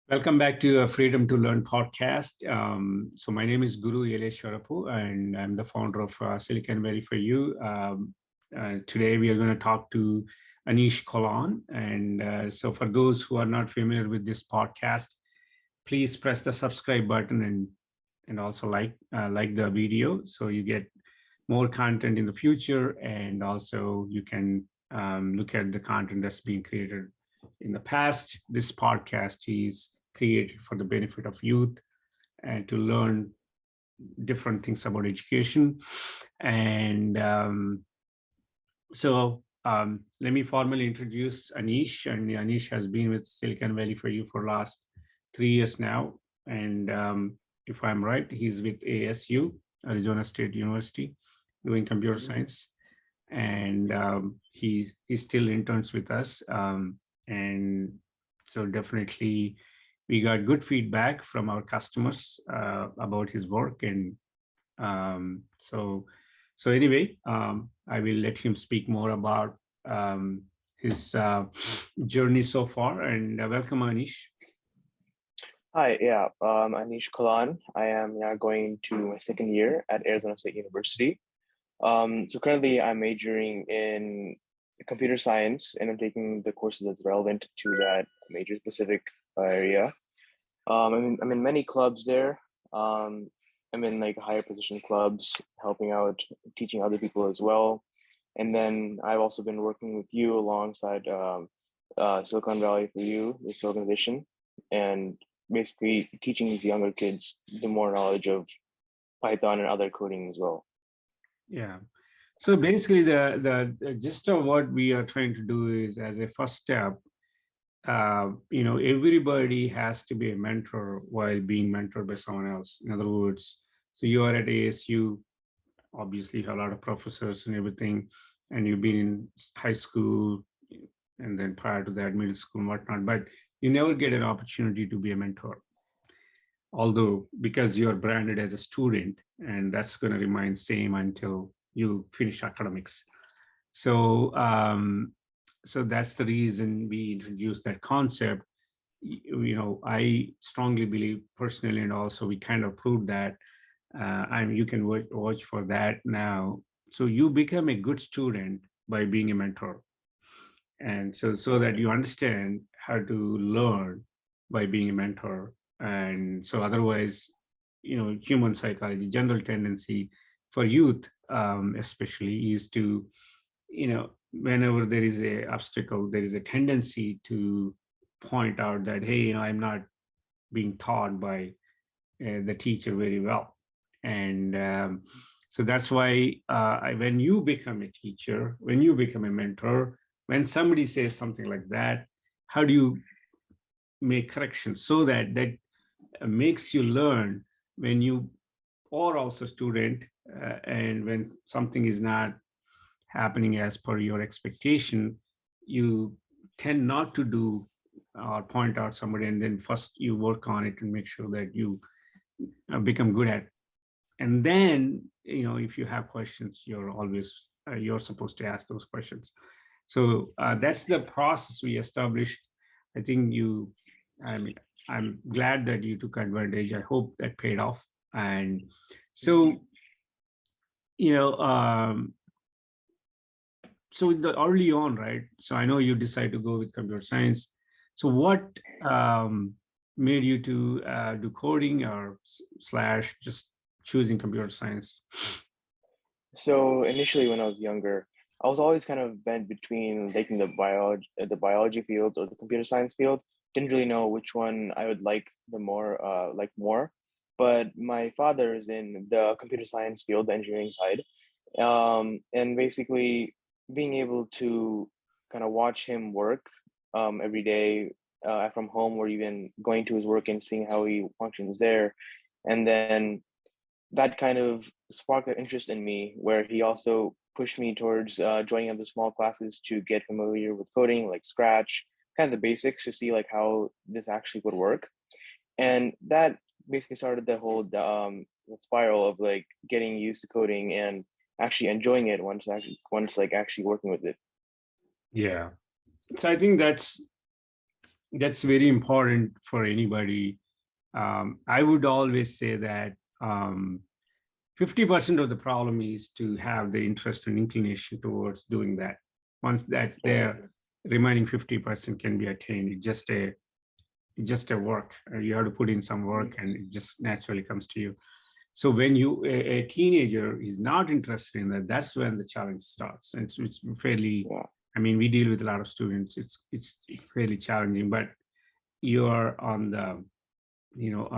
Welcome back to Freedom to Learn podcast. So my name is Guru Yeleshwarapu, and I'm the founder of Silicon Valley for You. Today we are going to talk to Anish Kolan. And so for those who are not familiar with this podcast, please press the subscribe button and also like the video so you get more content in the future. And also you can look at the content that's being created in the past. This podcast is created for the benefit of youth and to learn different things about education. And let me formally introduce Anish. And Anish has been with Silicon Valley for You for last 3 years now. And if I'm right, he's with ASU, Arizona State University, doing computer science. And he still interns with us. And so definitely we got good feedback from our customers about his work. And so anyway, I will let him speak more about his journey so far. And welcome, Anish. Hi, Anish Kolan. I am going to my second year at Arizona State University. So currently I'm majoring in computer science, and I'm taking the courses that's relevant to that major specific area. I'm in many clubs there. I'm in like higher position clubs, helping out, teaching other people as well. And then I've also been working with you alongside Silicon Valley for You, this organization, and basically teaching these younger kids the more knowledge of Python and other coding as well. Yeah. So basically, the gist of what we are trying to do is, as a first step, everybody has to be a mentor while being mentored by someone else. In other words, so you are at ASU, obviously you have a lot of professors and everything, and you've been in high school, and then prior to that, middle school and whatnot, but you never get an opportunity to be a mentor. Although, because you are branded as a student, and that's going to remain same until you finish academics. So, so that's the reason we introduced that concept. I strongly believe personally, and also we kind of proved that, and you can watch for that now. So you become a good student by being a mentor, and so that you understand how to learn by being a mentor. And so otherwise, human psychology, general tendency for youth, especially, is to, whenever there is a obstacle, there is a tendency to point out that, hey, I'm not being taught by the teacher very well. And so that's why when you become a teacher, when you become a mentor, when somebody says something like that, how do you make corrections so that makes you learn when you are also a student, and when something is not happening as per your expectation, you tend not to do or point out somebody, and then first you work on it and make sure that you become good at it. And then, if you have questions, you're supposed to ask those questions. So that's the process we established. I think I'm glad that you took advantage. I hope that paid off. And so, you know, so early on, right? So I know you decided to go with computer science. So what made you to do coding or slash just choosing computer science? So initially, when I was younger, I was always kind of bent between taking the biology field or the computer science field. Didn't really know which one I would like more. But my father is in the computer science field, the engineering side, and basically being able to kind of watch him work every day from home, or even going to his work and seeing how he functions there, and then that kind of sparked an interest in me, where he also pushed me towards joining other small classes to get familiar with coding, like Scratch, kind of the basics, to see like how this actually would work. And that basically started the whole the spiral of like getting used to coding and actually enjoying it once like actually working with it. Yeah. So I think that's very important for anybody. I would always say that 50% of the problem is to have the interest and inclination towards doing that. Once that's Right. there, remaining 50% can be attained. It's just a work. You have to put in some Mhm. work, and it just naturally comes to you. So when a teenager is not interested in that, that's when the challenge starts. And it's fairly. Yeah. I mean, we deal with a lot of students. It's fairly challenging, but you are on the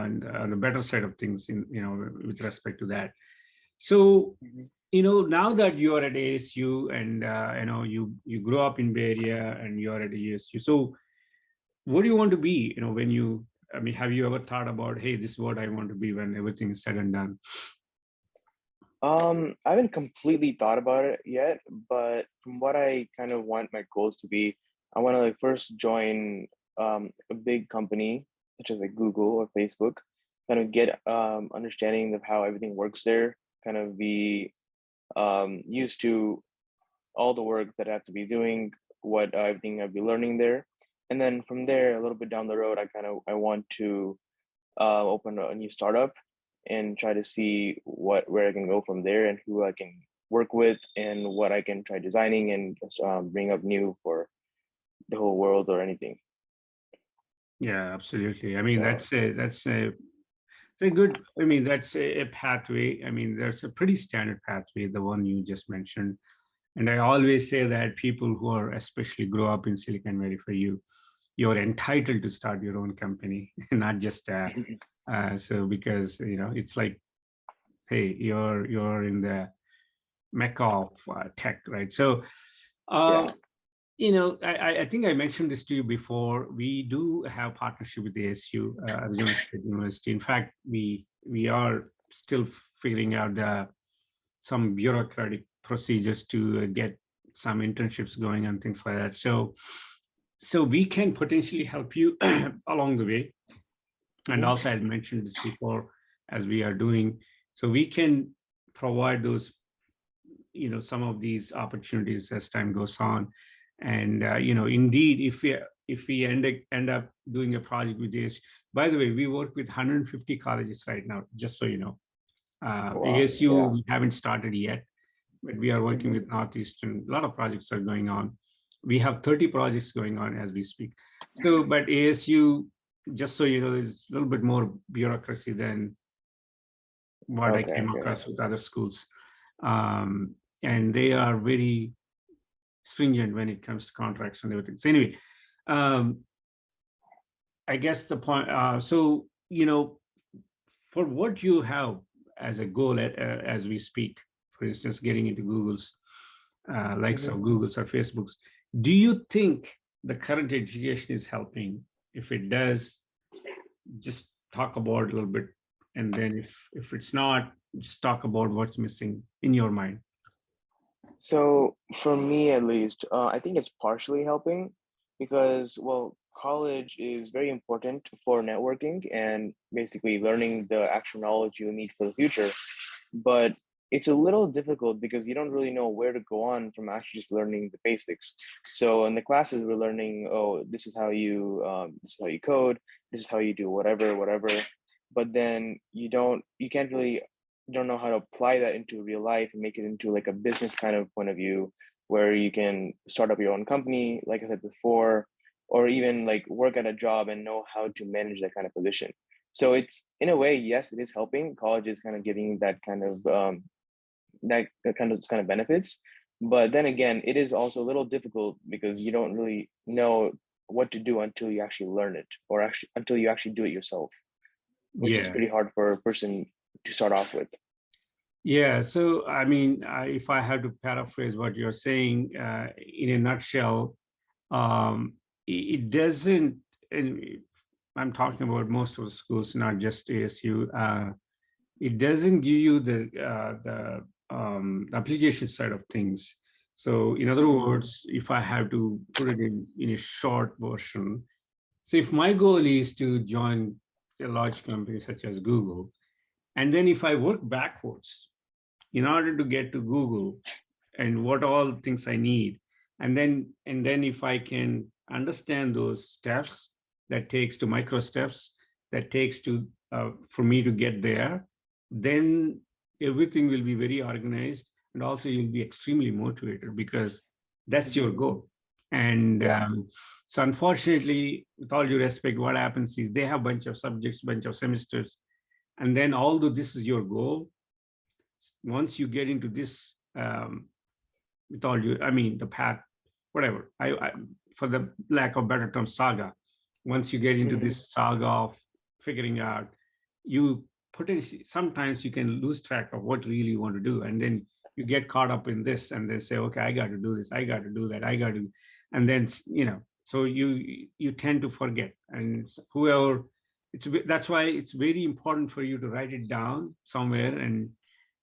on the better side of things in with respect to that. So Mhm. now that you are at ASU, and you grow up in Bay Area and you are at ASU, so what do you want to be, when you, I mean, have you ever thought about, hey, this is what I want to be when everything is said and done? I haven't completely thought about it yet, but from what I kind of want my goals to be, I want to like first join a big company such as like Google or Facebook, kind of get understanding of how everything works there, kind of be used to all the work that I have to be doing, what everything I'll be learning there, and then from there a little bit down the road, I want to open a new startup and try to see where I can go from there and who I can work with and what I can try designing and just bring up new for the whole world or anything. Yeah, absolutely. I mean, Yeah. it's a good, I mean, that's a pathway. I mean, there's a pretty standard pathway, the one you just mentioned. And I always say that people who are especially grow up in Silicon Valley, for you're entitled to start your own company, not just so, because it's like, hey, you're in the mecca of tech, right? So uh, Yeah. I think I mentioned this to you before. We do have partnership with the ASU, Arizona State University. In fact, we are still figuring out some bureaucratic procedures to get some internships going and things like that. So we can potentially help you along the way. And Hmm. also, I mentioned this before, as we are doing, so we can provide those, some of these opportunities as time goes on. And indeed, if we end up doing a project with this, by the way, we work with 150 colleges right now, just so you know. Wow. ASU, Yeah. we haven't started yet, but we are working Hmm. with Northeastern. A lot of projects are going on. We have 30 projects going on as we speak. So, but ASU, just so you know, is a little bit more bureaucracy than what I Okay. came Okay. across with other schools. Um, and they are very stringent when it comes to contracts and everything. So anyway, um, I guess the point, so, for what you have as a goal as we speak, for instance, getting into Google's, likes Hmm. of Google's or Facebook's, do you think the current education is helping? If it does, just talk about it a little bit. And then if it's not, just talk about what's missing in your mind. So for me, at least, I think it's partially helping because, well, college is very important for networking and basically learning the actual knowledge you need for the future. But it's a little difficult because you don't really know where to go on from actually just learning the basics. So in the classes, we're learning, oh, this is how you code, this is how you do whatever, whatever. But then you can't really don't know how to apply that into real life and make it into like a business kind of point of view where you can start up your own company, like I said before, or even like work at a job and know how to manage that kind of position. So it's in a way, yes, it is helping. College is kind of giving that kind of benefits. But then again, it is also a little difficult because you don't really know what to do until you actually learn it or actually until you actually do it yourself, which is Yeah. pretty hard for a person to start off with. Yeah. So, I mean, if I had to paraphrase what you're saying, in a nutshell, it doesn't, and I'm talking about most of the schools, not just ASU. It doesn't give you the application side of things. So, in other Mhm. words, if I have to put it in a short version, so if my goal is to join a large company such as Google, And then if I work backwards in order to get to Google and what all things I need, and then if I can understand those steps that takes to micro steps that takes to for me to get there, then everything will be very organized, and also you'll be extremely motivated because that's your goal. And Yeah. so unfortunately, with all due respect, what happens is they have a bunch of subjects, bunch of semesters, and then although this is your goal, once you get into this with all you, I mean, the path, whatever, for the lack of better term, saga. Once you get into Hmm. this saga of figuring out, you potentially, sometimes you can lose track of what really you want to do. And then you get caught up in this and then say, okay, I got to do this. I got to do that. I got to, and then, so you tend to forget. And whoever, that's why it's very important for you to write it down somewhere and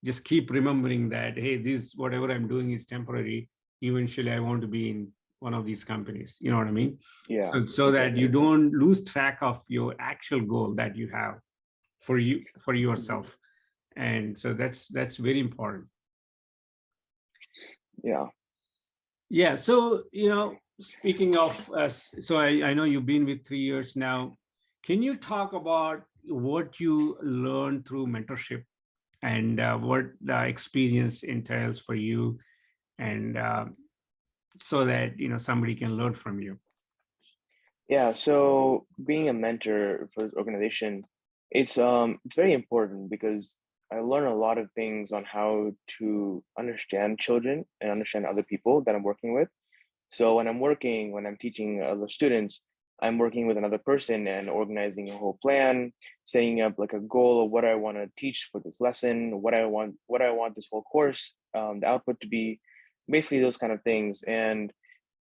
just keep remembering that, hey, this whatever I'm doing is temporary. Eventually I want to be in one of these companies, you know what I mean? Yeah, So that you exactly. don't lose track of your actual goal that you have for you, for yourself. And so that's very important. Yeah. Yeah, so speaking of us, so I know you've been with 3 years now. Can you talk about what you learned through mentorship and what the experience entails for you, and so that somebody can learn from you? Yeah, so being a mentor for this organization, it's very important because I learn a lot of things on how to understand children and understand other people that I'm working with. So when I'm teaching other students, I'm working with another person and organizing a whole plan, setting up like a goal of what I want to teach for this lesson, what I want this whole course, the output to be, basically those kind of things. And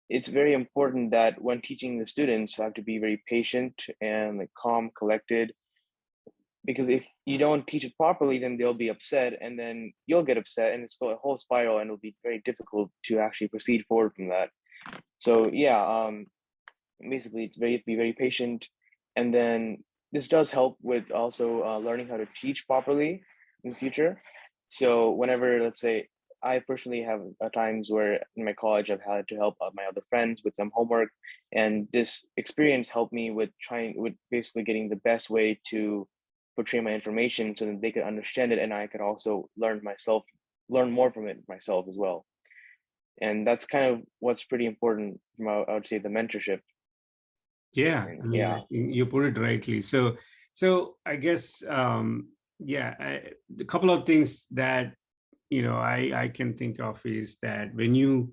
it's very important that when teaching the students, I have to be very patient and like calm, collected, because if you don't teach it properly, then they'll be upset, and then you'll get upset, and it's a whole spiral, and it'll be very difficult to actually proceed forward from that. So yeah, basically, it's very be very patient, and then this does help with also learning how to teach properly in the future. So whenever, let's say, I personally have times where in my college I've had to help my other friends with some homework, and this experience helped me with basically getting the best way to portray my information so that they could understand it, and I could also learn more from it myself as well. And that's kind of what's pretty important from, I would say, the mentorship. Yeah, I And mean, I yeah. think you put it rightly. So I guess, yeah, a couple of things that I can think of is that when you,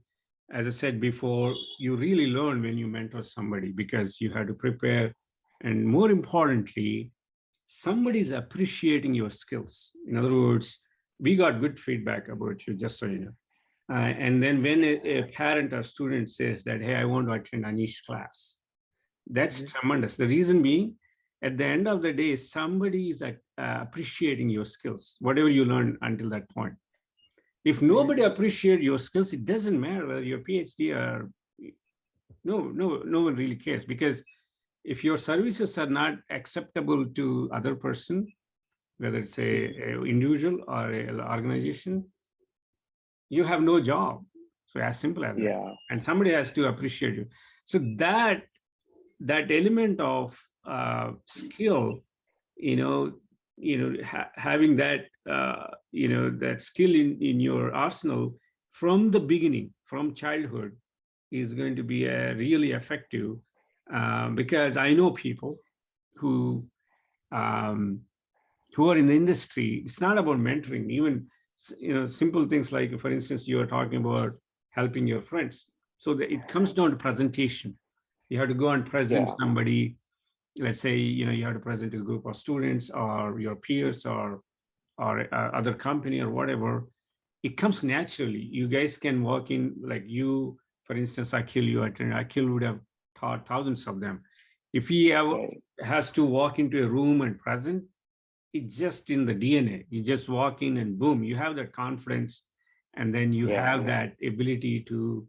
as I said before, you really learn when you mentor somebody because you have to prepare, and more importantly, somebody's appreciating your skills. In other words, we got good feedback about you, just so you know. And then when a parent or student says that, hey, I want to attend Anish class, that's Mhm. tremendous. The reason being, at the end of the day, somebody is appreciating your skills, whatever you learned until that point. If Mhm. nobody appreciates your skills, it doesn't matter whether you're PhD or no one really cares, because if your services are not acceptable to other person, whether it's Mhm. a individual or an organization, you have no job. So as simple as that. Yeah. And somebody has to appreciate you. So that element of skill, you know, having that that skill in your arsenal from the beginning, from childhood, is going to be really effective, because I know people who um, who are in the industry. It's not about mentoring, even simple things like, for instance, you are talking about helping your friends. So it comes down to presentation. You have to go and present Yeah. somebody. Let's say you have to present a group of students or your peers or other company or whatever. It comes naturally. You guys can walk in, like you, for instance, Akhil, you attend. Akhil would have taught thousands of them. If he ever Right. has to walk into a room and present, it's just in the DNA. You just walk in and boom, you have that confidence, and then you Yeah. have that ability to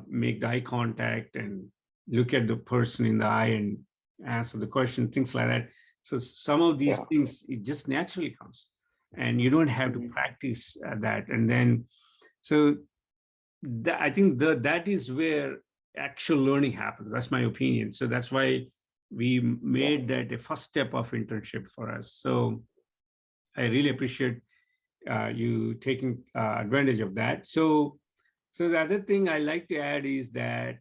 make the eye contact and look at the person in the eye and answer the question, things like that. So some of these Yeah. things, it just naturally comes, and you don't have to Hmm. practice that. And then, so I think that is where actual learning happens. That's my opinion. So that's why we Yeah. made that a first step of internship for us. So I really appreciate you taking advantage of that. So the other thing I like to add is that,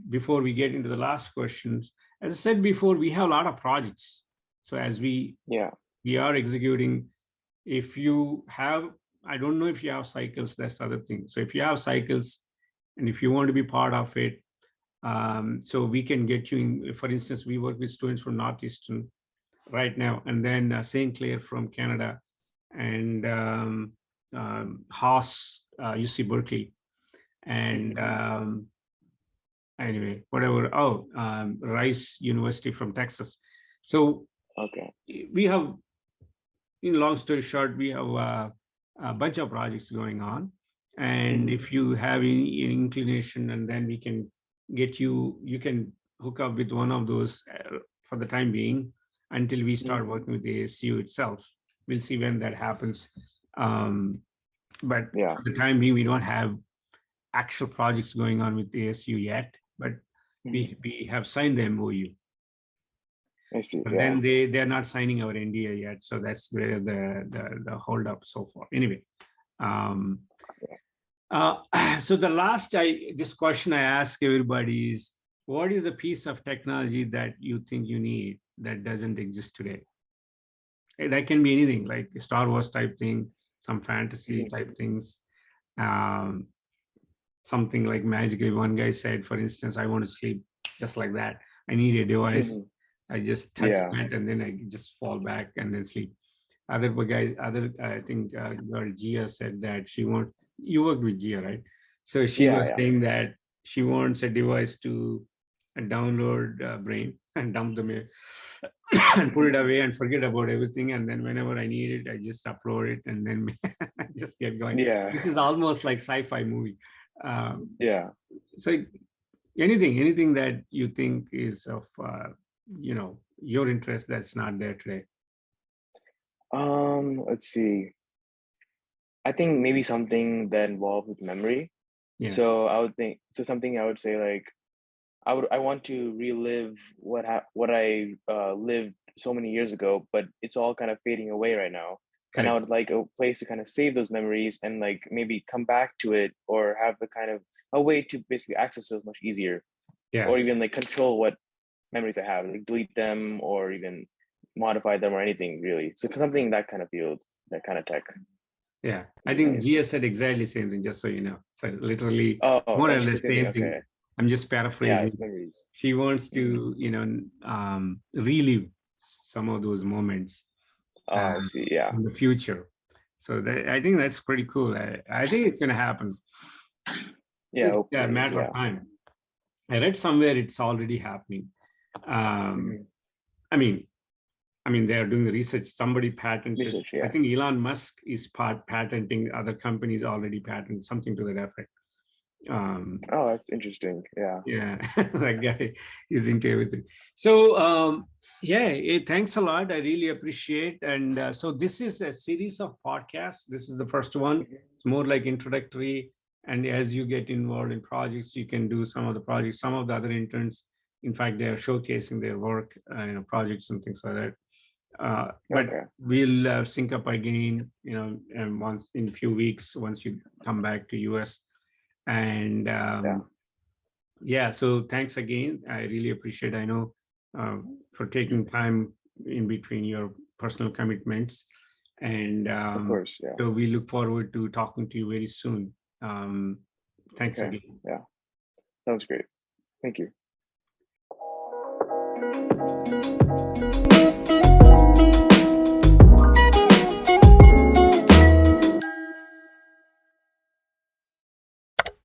before we get into the last questions, as I said before, we have a lot of projects. So as Yeah. we are executing, if you have, I don't know if you have cycles, that's the other thing. So if you have cycles and if you want to be part of it, so we can get you in. For instance, we work with students from Northeastern right now, and then St. Clair from Canada, and Haas, UC Berkeley, and Hmm. anyway, whatever. Oh, Rice University from Texas. So Okay. we have, in long story short, we have a bunch of projects going on. And Hmm. if you have any inclination, and then we can get you, you can hook up with one of those for the time being until we start Hmm. working with the ASU itself. We'll see when that happens. Um, but Yeah. for the time being, we don't have actual projects going on with the ASU yet, but Hmm. we have signed the MOU. I see. But Yeah. then they're not signing our NDA yet, so that's where the hold up so far. Anyway, um, so the last this question I ask everybody is, what is a piece of technology that you think you need that doesn't exist today? That can be anything, like a Star Wars type thing, some fantasy Hmm. type things, um, something like magically. One guy said, for instance, I want to sleep just like that. I need a device. Hmm. I just touch Yeah. that and then I just fall back and then sleep. Other guys, I think girl Gia said that she wants, you worked with Gia, right? So she Yeah. was Yeah. saying that she wants a device to download Brain and dump them and put Hmm. it away and forget about everything. And then whenever I need it, I just upload it and then just get going. Yeah. This is almost like sci-fi movie. Um, Yeah. so anything that you think is of your interest that's not there today. Let's see. I think maybe something that involved with memory. Yeah. So I would think so something I would say like I want to relive what I lived so many years ago, but it's all kind of fading away right now. And I Correct. would like a place to kind of save those memories and like maybe come back to it or have the kind of a way to basically access those much easier Yeah. or even like control what memories I have, like delete them or even modify them or anything really. So something in that kind of field, that kind of tech Yeah. would I be think nice. Gia said exactly the same thing, just so you know. So literally Oh, more oh, or she less said the same thing. same thing. Okay. I'm just Yeah, paraphrasing. it's memories. She wants Mhm. to, relive some of those moments Oh, I see. Yeah. in the future. So I think that's pretty cool. I think it's going to happen. Yeah, It's a hopefully. matter of Yeah. time. I read somewhere it's already happening. Um, Hmm. I mean, they are doing the research. Somebody patented. Research, I yeah. think Elon Musk is patenting. Other companies already patent something to that effect. Um, Oh, that's interesting. Yeah. yeah, that guy is into everything. So yeah, thanks a lot. I really appreciate. And so this is a series of podcasts. This is the first one. Mhm. It's more like introductory. And as you get involved in projects, you can do some of the projects. Some of the other interns, in fact, they are showcasing their work, projects and things like that. But Okay. we'll sync up again, and once in a few weeks once you come back to US. And Yeah. yeah, so thanks again. I really appreciate. I know for taking time in between your personal commitments, and Of course. Yeah. so we look forward to talking to you very soon. Thanks Okay. again. Yeah. Sounds great. Thank you.